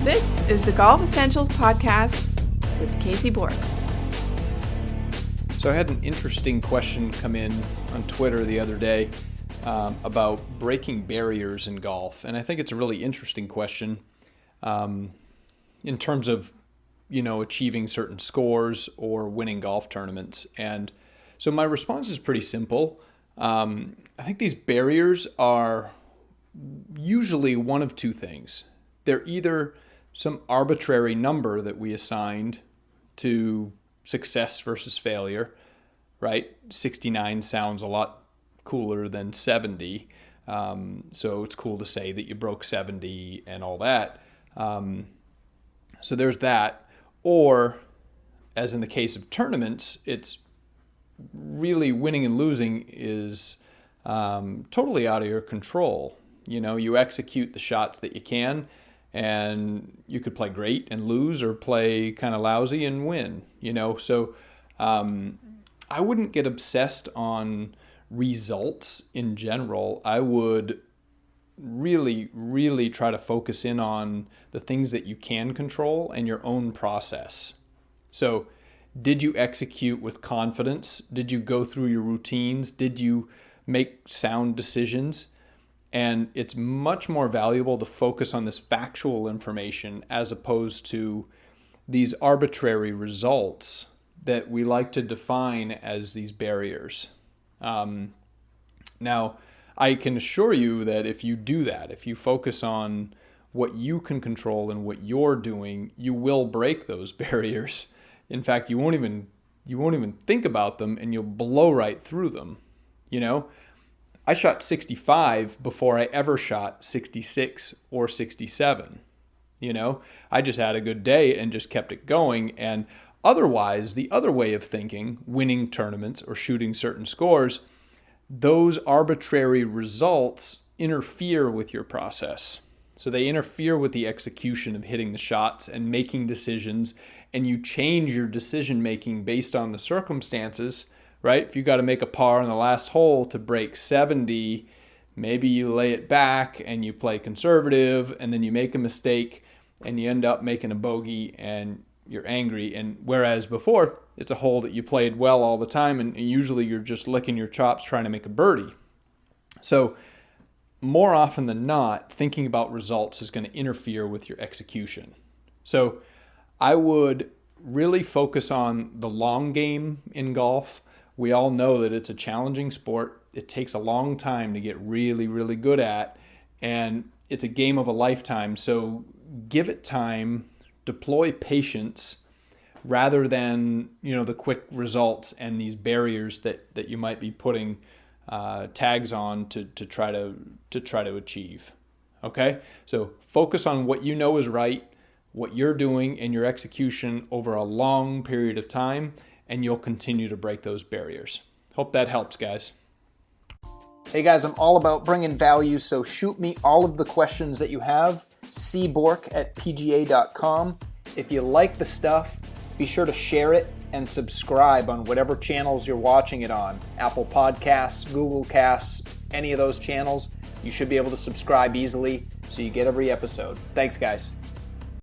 This is the Golf Essentials Podcast with Casey Bork. So I had an interesting question come in on Twitter the other day about breaking barriers in golf. And I think it's a really interesting question in terms of, achieving certain scores or winning golf tournaments. And so my response is pretty simple. I think these barriers are usually one of two things. They're either some arbitrary number that we assigned to success versus failure, right? 69 sounds a lot cooler than 70. So it's cool to say that you broke 70 and all that. So there's that. Or, as in the case of tournaments, it's really winning and losing is totally out of your control. You execute the shots that you can, and you could play great and lose, or play kind of lousy and win, So I wouldn't get obsessed on results in general. I would really, really try to focus in on the things that you can control and your own process. So did you execute with confidence? Did you go through your routines? Did you make sound decisions? And it's much more valuable to focus on this factual information as opposed to these arbitrary results that we like to define as these barriers. Now, I can assure you that if you do that, if you focus on what you can control and what you're doing, you will break those barriers. In fact, you won't even think about them, and you'll blow right through them. I shot 65 before I ever shot 66 or 67. I just had a good day and just kept it going. And otherwise, the other way of thinking, winning tournaments or shooting certain scores, those arbitrary results interfere with your process. So they interfere with the execution of hitting the shots and making decisions, and you change your decision making based on the circumstances. Right? If you got to make a par on the last hole to break 70, maybe you lay it back and you play conservative, and then you make a mistake and you end up making a bogey and you're angry. And whereas before, it's a hole that you played well all the time, and usually you're just licking your chops trying to make a birdie. So more often than not, thinking about results is going to interfere with your execution. So I would really focus on the long game in golf. We all know that it's a challenging sport. It takes a long time to get really, really good at, and it's a game of a lifetime. So give it time, deploy patience, rather than, the quick results and these barriers that you might be putting tags on to try to achieve. Okay? So focus on what you know is right, what you're doing, and your execution over a long period of time, and you'll continue to break those barriers. Hope that helps, guys. Hey guys, I'm all about bringing value, so shoot me all of the questions that you have, cbork@pga.com. If you like the stuff, be sure to share it and subscribe on whatever channels you're watching it on. Apple Podcasts, Google Casts, any of those channels. You should be able to subscribe easily so you get every episode. Thanks, guys.